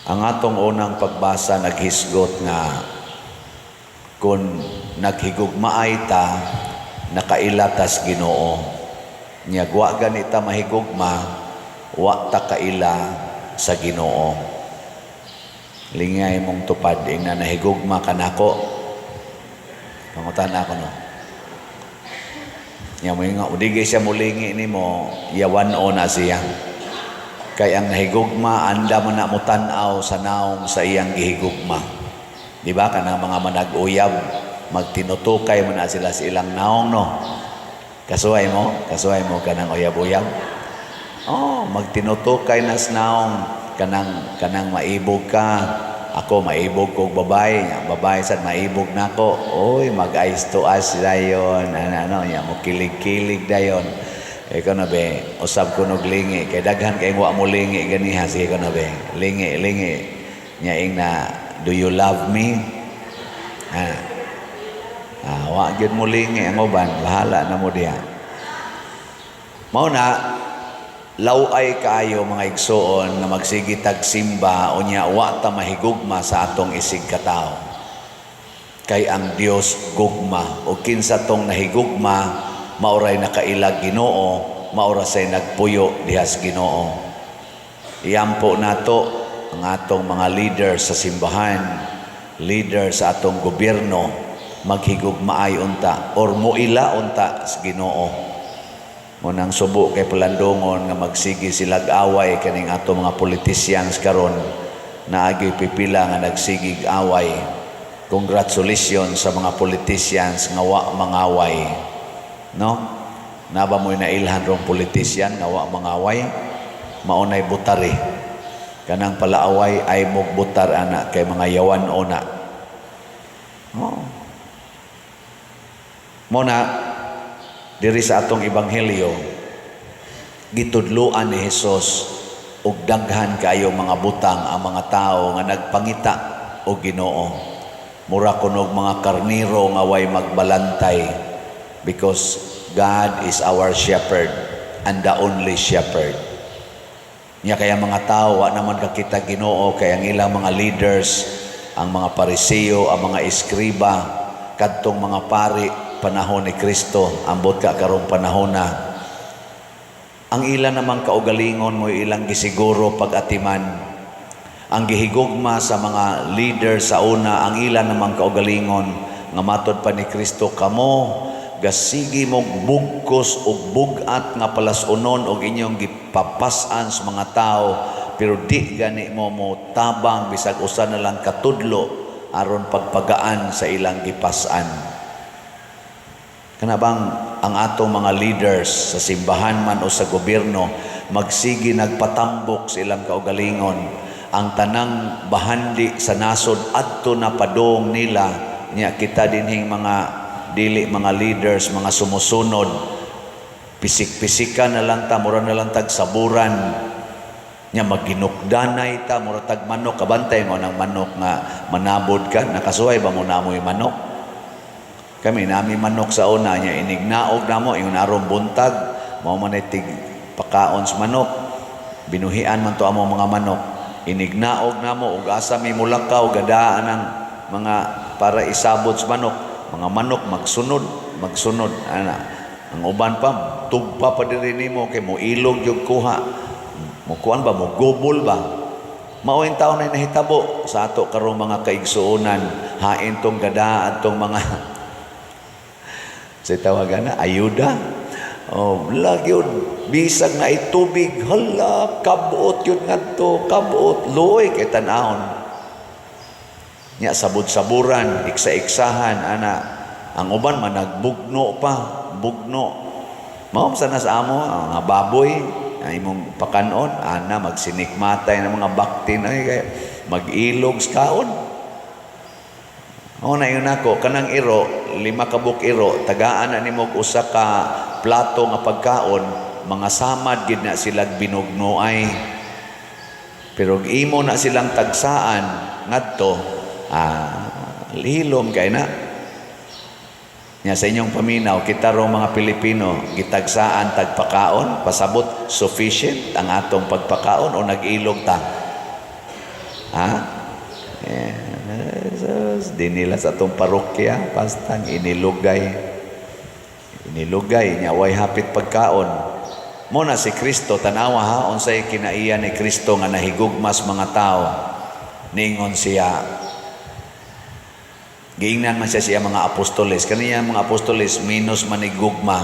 Ang atong unang pagbasa naghisgot nga kung naghigugmaay ta, nakailatas Ginoo. Nya wa ganita mahigugma, wa ta kaila sa Ginoo. Lingay mong tupad ing na nahigugma kanako. Pangutan ako no. Nya mo nga udigay siya mulingi nimo, yawan o na siya. Kay ang nahigugma anda man na mo tan-aw sa naong sa iyang gihigugma. Di ba kanang mga manag-uyab magtinutukay man na sila sa ilang naong no. Kasuway mo kanang uyab-uyab. Oh, magtinutukay na sa naong kanang maibog ka. Ako maibog kog babae, babae sad maibog nako. Oy, mag-eyes to eyes dayon, ano nya mo kilig-kilig dayon. Ikaw na be, usab ko nog lingi kay daghan kay wa mo lingi ganiha sige ko na be. Lingi nya ing na do you love me? Wa gyud mo lingi ang uban, bahala na mo diha. Mao na laway kaayo mga igsoon nga magsigi tagsimba unya wa ta mahigugma sa atong isig katao. Kay ang Dios gugma o kinsa tong nahigugma mauray nakailag Ginoo, maura say nagpuyo dihas Ginoo. Iyampo nato ang atong mga leader sa simbahan, leader sa atong gobyerno maghigugmaay unta or muila unta sa Ginoo. Munang subo kay palandongon nga magsigi silag away kaning ato mga politicians karon naagi pipila nga nagsigig away. Congratulations sa mga politicians nga wa mangaway. No? Naba mo'y nailhan rong politician nga wa mangaway, maunay butari. Kanang palaaway ay mog butar ana kay mga yawan ona. Oh. Muna diri sa atong ebanghelyo gitudloan ni Hesus og daghan kayo mga butang ang mga tao nga nagpangita og Ginoo. Mura kunog mga karniro nga way magbalantay because God is our shepherd and the only shepherd. Nya kaya mga tao wa naman kakita Ginoo kay ang ilang mga leaders, ang mga pariseo, ang mga eskriba, kadtong mga pari panahon ni Kristo, ambot ka karong panahon na. Ang ilan namang kaugalingon mo ilang gisiguro pag-atiman. Ang gihigugma sa mga leader sa una, ang ilan namang kaugalingon nga matod pa ni Kristo kamo gasigi mong bugkos ug bugat nga palasunon og inyong gipapasan sa mga tao pero di gani mo tabang bisag usa na lang katudlo aron pagpagaan sa ilang gipasan. Kanabang ang atong mga leaders sa simbahan man o sa gobyerno magsigi nagpatambok sa ilang kaugalingon ang tanang bahandi sa nasod adto na padong nila nya kita dinhing mga dili mga leaders mga sumusunod pisik-pisikan na lang ta mura na lang tag saburan nya maginukdanay ta mura tag manok kabantay mo ng manok nga manabod ka nakasuway ba mo namoy manok. Kami nami manok sa una niya inignaog namo yung narong buntag mao man tig pakaon sa manok binuhian man to amo mga manok inignaog namo ug asa mi mulakaw gadaan ang mga para isabot sa manok mga manok magsunod ana ang uban pa tugpa pa diri nimo kay mo ilog jud kuha mo kuan ba mo gobol ba mao yung taon na nahitabo sa ato karong mga kaigsuonan hain tong gadaan tong mga sa tawagan na ayuda. Oh, lagi yun. Bisag na itubig. Hala, kabuot yun nga to. Kabuot. Loy kay tanahon. Nya sabud-saburan. Iksa-iksahan. Ana. Ang uban man nagbugno pa. Bugno. Maom sana sa amo. Ang baboy. Ay mong pakanon. Ana, magsinikmatay ng mga baktin. Ay, kaya mag-ilog sa kaon. O na yun ako, kanang iro, 5 kabuk iro, tagaan na ni mo usa ka plato nga pagkaon, mga samad gid na silang binugnoay. Pero imo na silang tagsaan, ngadto, lihilom kay na. Nya sa inyong paminaw, kita ro mga Pilipino, gitagsaan tagpakaon, pasabot, sufficient ang atong pagpakaon o nag-ilog ta. Ha? Jesus, di nila sa itong parokya, pastang inilugay niya, way hapit pagkaon. Muna si Kristo, tanawa ha, unsay kinaiya ni Kristo nga nahigugmas mga tao. Ningon siya, giingnan man siya mga apostoles. Kaniya mga apostoles, minus manigugma.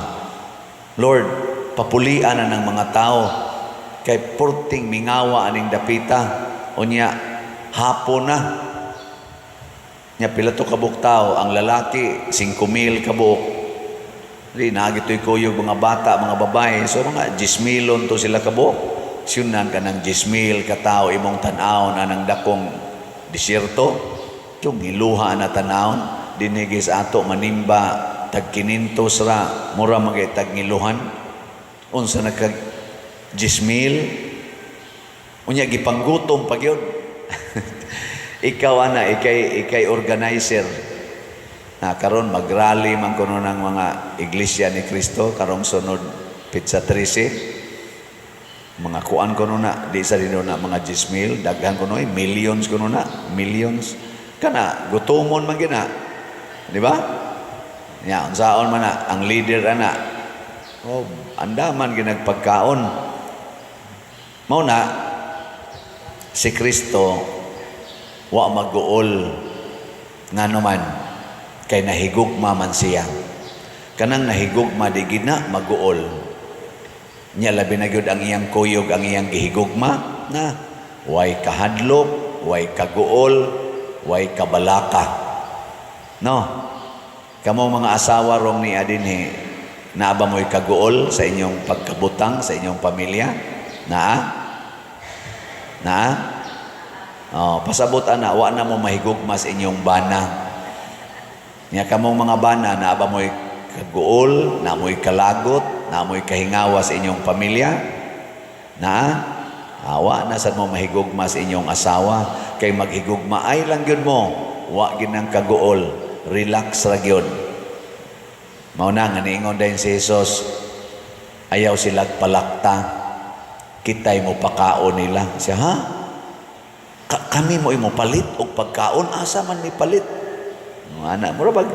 Lord, papulian na ng mga tao. Kay purting mingawa aning dapita. O niya, hapon na. Niya, pila to kabuk tao. Ang lalaki, 5,000 kabuk. Di, nagito'y kuyog mga bata, mga babae. So, mga 10,000 to sila kabuk. Siyunan ka ng 10,000 katao, imong tanaw na ng dakong disyerto. Yung iluha na tanawon, dinigis ato manimba, tag-500 ra, mura magay tag-ngiluhan. Unsa nagkag 10,000, unya gipanggutom pag yun. Ikaw ana, ikay organizer. Karon mag-rally man kuno ng mga iglesia ni Kristo, karong sunod Pizza 13. Mga kuan kuno na, di sa rin na mga 10,000, daghan kuno millions kuno na, millions. Kana, gutumon man gina. Di ba? Ya, unsaon man na, ang leader ana. Oh, andaman ginagpagkaon. Mao na, si Kristo, wa mag-uol nga naman, kay nahigugma man siya. Kanang nahigugma di gina mag-uol. Nya labi na gyud ang iyang kuyog, ang iyang gihigugma na way kahadlok, way kaguol, way kabalaka. No? Kamo mga asawa rong ni adinhi, naaba mo'y kaguol sa inyong pagkabutang, sa inyong pamilya? Pasabot ana, wa na mo mahigugma sa inyong bana. Nya kamong mga bana, naaba mo'y kaguol, na mo'y kalagot, na mo'y kahingawa sa inyong pamilya? Wa na sad mo mahigugma sa inyong asawa. Kay maghigugma ay lang yun mo, wa ginang kaguol, relax ra gyud. Mao na nga niingon dayon si Jesus, ayaw sila palakta, kitay mo pakaon nila. Siya, ha? Kami mo imo palit og pagkaon, asa man ni palit? Anak, mura bag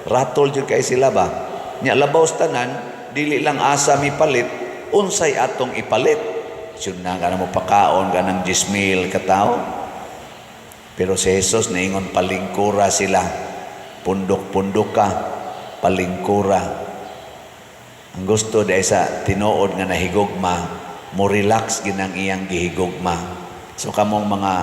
ratol jud kay sila ba? Nya labaw tanan, dili lang asa mi palit, unsay atong ipalit? Sud na kana mo pakaon kanang 10,000 katao. Pero si Jesus naingon palingkura sila. Pundok-pundok ka, palingkura. Ang gusto dahil sa tinuod nga nahigugma, mo relax ginang iyang gihigugma. So kamong mga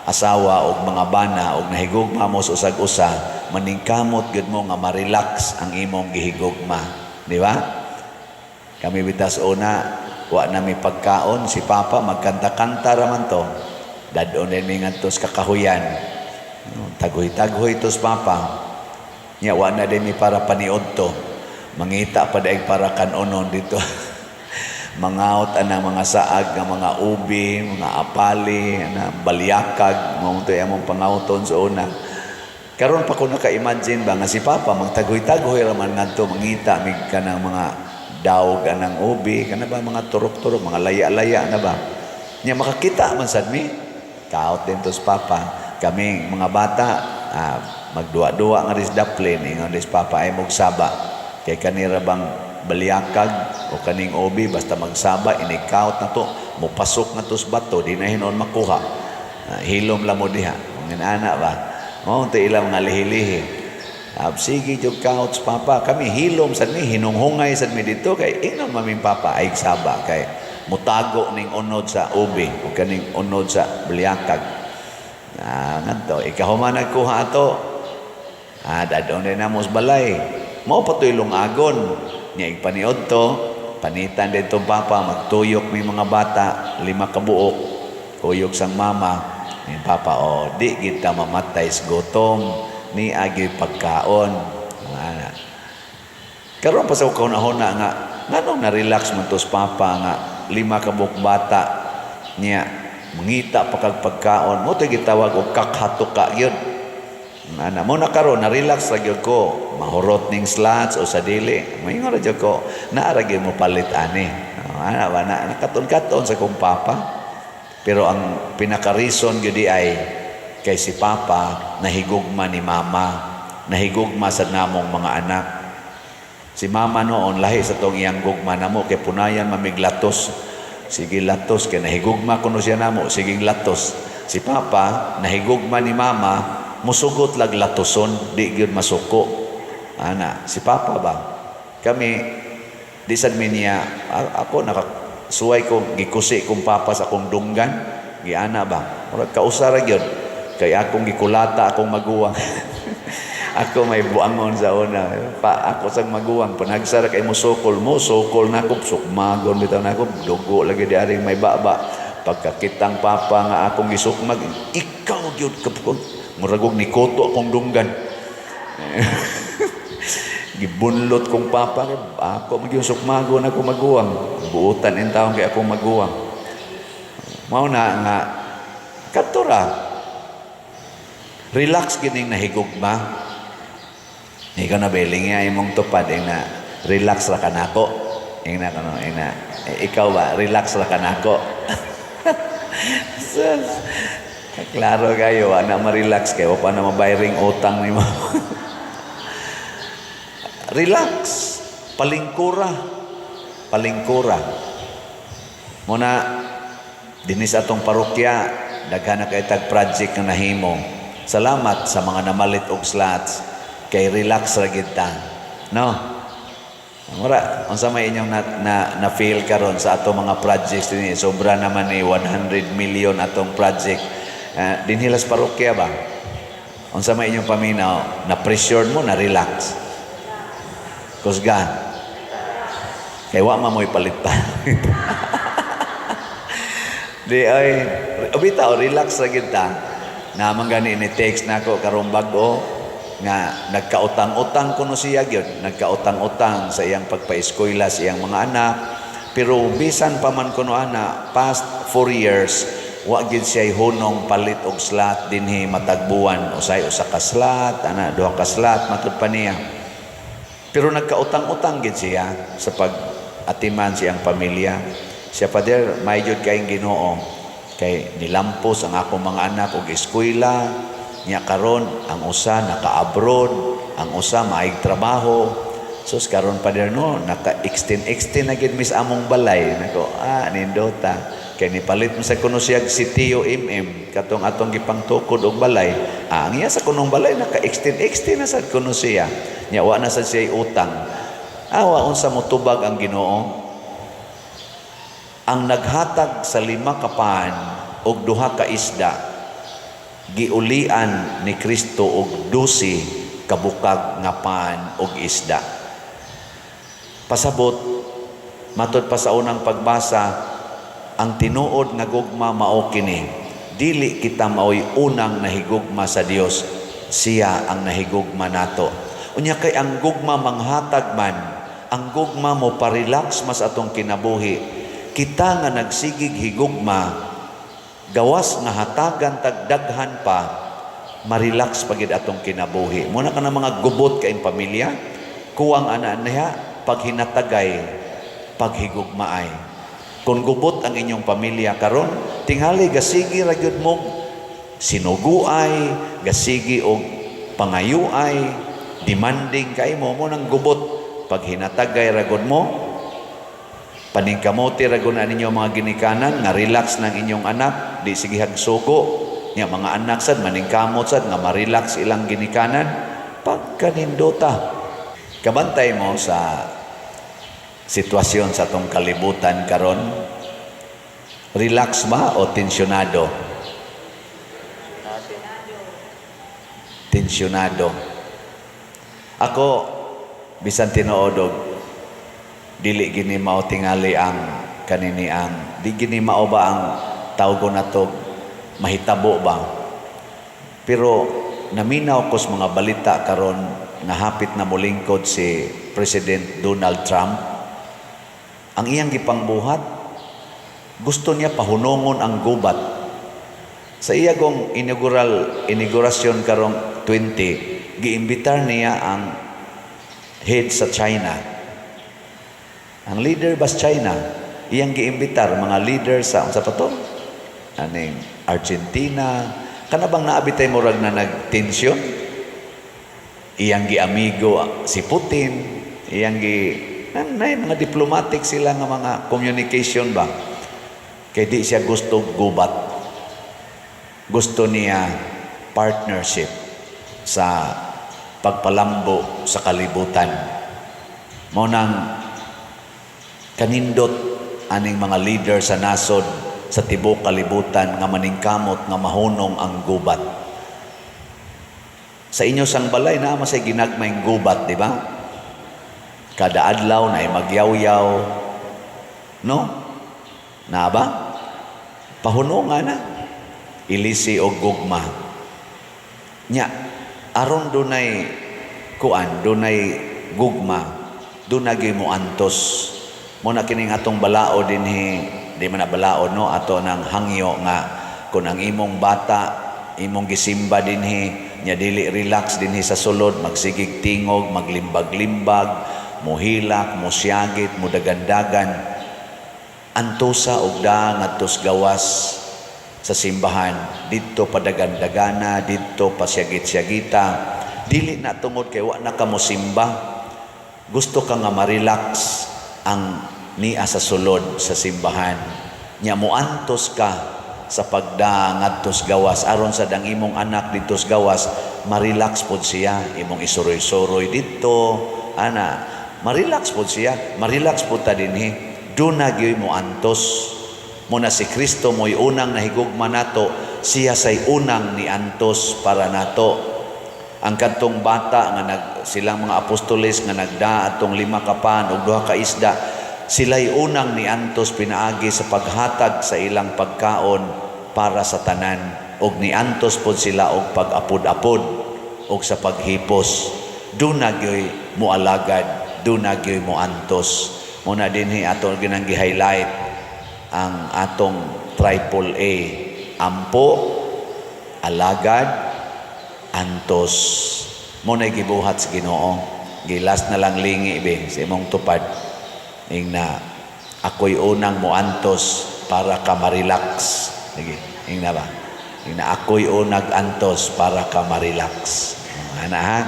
asawa o mga bana o nahigugma mo sa usag-usa, maningkamot gud mo nga ma-relax ang imong gihigugma. Di ba? Kami bitas una, wa na mi pagkaon, si Papa magkanta-kanta raman to. Dadon din mi ngadtos kakahuyan. Taghoy-taghoy tos Papa. Nya wa na din mi para paniod to. Mangita pa daig para kanonon dito. Mangaot anang mga saag, nga mga ubi, mga apali, na balyakag, mga ito yung pangauton sa una. Karon pa ko naka-imagine ba nga si Papa magtagoy-tagoy raman nga ito, mangita mig ka ng mga daog anang ubi, ka na ba mga turok-turok, mga laya-laya na ba? Nya makakita man sad mi, kaot din to sa Papa. Kaming mga bata, magduwa-duwa nga ris daplin, ingon ris Papa ay magsaba. Kay kanira bang balyakag o kaning obi, basta magsaba, inikaut na to, mupasok na to sa bato, di na hinon makuha. Hilom lang mo diha. Mga anak ba? Ito ilang mga lihi-lihi. Sige, yung kaut sa Papa. Kami hilom sa mi, hinunghungay sa mi dito, kay inom maming Papa, ay saba, kay mutago ning unod sa obi, o kaning unod sa balyakag. Nganto, ikahuman nagkuha ito. Dadon din na mo sa balay. Mao pa ito'y lungagon. Nya ipaniod to, panitan din itong Papa, magtuyok may mga bata, 5 kabuok, kuyok sang mama. Yung Papa, di kita mamatay sa gutom, ni agi pagkaon. Karoon pa sa kauna-huna nga, nganong na-relax man to sa Papa nga, 5 kabuok bata, niya, mangita pa kag pagkaon, mo ito gitawag o kakhatuka yun. Mo na karon na relax ra gyud ko, mahurot ning slots o sa dili, moingon ra gyud ko, naara gyud mo palit ani. Ana ba na katon-katon sa kong Papa. Pero ang pinaka-reason gyud ay kay si Papa nahigugma ni Mama, nahigugma sa namong mga anak. Si Mama noon lahi sa tong iyang gugma namo kay punayan mamiglatos. Sige latos kay nahigugma kuno siya namo, sige latos. Si Papa nahigugma ni Mama, musugot lag latoson, di gyud masuko. Ana, si Papa ba? Kami di sad mi niya ako nakasuway ko gikusi kong Papa sa akong dunggan, giana ba? Murag kausara gyud kay akong gikulata akong maguwang. Ako may buangon sa una. Ako sang maguwang. Panagsara kay mo sukol na ako. Sukmagon bitaw na ako. Dugo lagi di aring may baba. Pagkakitang Papa nga akong gisukmag. Ikaw yun kapag. Muragog ni Koto akong dunggan. Gibunlot kong Papa. Ako magyong sukmagon ako maguwang. Buutan in taong kay akong maguwang. Mauna nga. Katura. Relax gining nahigugma. Ikaw na beling nga imong tupad na relax ra kanako. Ikaw ba relax ra kanako. Klaro kayo ana ma-relax kayo pa na mabayring utang nimo. Relax, palingkura. Muna dinis atong parokya daghan na kay tag project nga nahimo. Salamat sa mga namalit og slots. Kay relax ra gid ta. No? Mura, unsa may inyong na feel karon sa ato mga projects dinhi? Sobra naman ni 100 million atong project. Dinhilas parokya ba? Unsa may inyong paminaw? Na pressure mo na relax. Kusgan. Kay wa mamoy palit pa. Di ay bitaw relax ra gid ta. Naman gani ni text nako karong bag-o nga nagkautang-utang kuno siya gyud, nagkautang-utang sa iyang pagpa-eskwela sa iyang mga anak, pero bisan pa man kuno ana past 4 years wa gyud siya hunong palit og slot dinhi matagbuan, usay usa ka slot ana duha ka slot matud pa niya, pero nagkautang-utang gyud siya sa pag-atiman siyang pamilya. Siya pa der may gyud kay Ginoo kay nilampos ang akong mga anak og eskwela. Nya karon ang usa naka-abroad, ang usa maayong trabaho. So karon pa der no naka-extend na gid mis among balay nako nindota kay nipalit mo sa kuno siya si Tio katong atong gipangtukod og balay. Ang iya sa kunong balay naka-extend na sad kuno siya. Nya wa na sad siya utang. Wa unsa mo tubag ang Ginoo? Ang naghatag sa 5 ka paan og 2 ka isda giulian ni Kristo og 12 kabukag nga paan og isda. Pasabot matud pa sa unang pagbasa ang tinuod nga gugma mao kini, dili kita maoy unang nahigugma sa Dios, siya ang nahigugma nato. Unya kay ang gugma manghatag man, ang gugma mo parelax mas atong kinabuhi, kita nga nagsigig higugma gawas nga hatagan tagdaghan pa marelax pagid atong kinabuhi. Muna ka na mga gubot kaing pamilya, kuwang ana niya paghinatagay paghigugmaay. Kung gubot ang inyong pamilya karon, tingali gasigi ra gyud mo sinuguay, gasigi og pangayuay, demanding kay mo nang gubot paghinatagay ra gyud mo. Paningkamote ra gyud ninyo mga ginikanan nga relax ng inyong anak, di sige hagsugo. Nya mga anak sad maningkamot sad nga ma-relax ilang ginikanan pagkanindota. Kabantay mo sa sitwasyon sa tong kalibutan karon. Relax ba o tensyonado? Tensyonado. Ako bisan tinuod dili gini mao tingali ang kanini ang di gini mao ba ang tawag ko nato mahitabo ba, pero naminaw ko sa mga balita karon na hapit na molingkod si President Donald Trump. Ang iyang gipangbuhat gusto niya pahunongon ang gubat sa iyagong inaugurasyon karong 20. Giimbitar niya ang head sa China. Ang leader ba sa China, iyang giimbitar mga leader sa unsa pa to? aning Argentina. Kana bang naabitay mo rag na nagtensyon? Iyang amigo si Putin, iyang mga diplomatic sila nga mga communication ba? Kaya di siya gusto gubat. Gusto niya partnership sa pagpalambo sa kalibutan. Mao nang kanindot aning mga leader sa nasod sa tibok kalibutan nga maningkamot nga mahunong ang gubat. Sa inyo sang balay na masay ginagmayng gubat, di ba? Kada adlaw na magyaw-yaw, no? Na ba? Pahunungan na. Ilisi o gugma. Nya, aron dunay kuan, dunay gugma, dunagay mo antos. Mo na kining atong balao dinhi, di man na balao no, ato nang hangyo nga kung ang imong bata, imong gisimba dinhi, nya dili relax dinhi sa sulod, magsigig tingog, maglimbag-limbag, muhilak, musyagit, mudagandagan, antusa og da ngadtos gawas sa simbahan, dito padagandagana, dito pasyagit-syagita, dili na tungod kay wa na ka mo simba, gusto ka nga ma-relax ang niya sa sulod sa simbahan, nya muantos ka sa pagdangadtos gawas aron sa dang imong anak dito sa gawas, ma-relax pod siya, imong isuroy-suroy dito, ana, ma-relax pod siya, ma-relax pod ta dinhi, doon na gyoy mo antos. Muna si Kristo mo'y unang nahigugma nato, siya say unang ni antos para nato. Ang kantong bata nga silang mga apostoles nga nagda atong 5 kapan ug 2 ka isda, sila'y unang ni antos pinaagi sa paghatag sa ilang pagkaon para sa tanan, ug ni antos pod sila og pag-apod-apod ug sa paghipos. Doon na gyoy mo alagad, doon na gyoy mo antos. Muna dinhi ato ginang gi-highlight ang atong triple A, ampo, alagad, antos. Muna gibuhat sa Ginoo, gilas na lang lingi be sa imong tupad ning na ako'y unang mo antos para ka ma-relax. Sige, ing na ba? Ing na ako'y unang antos para ka ma-relax. Ana ha?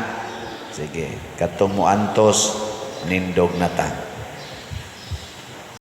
Sige, katong mo antos nindog na ta.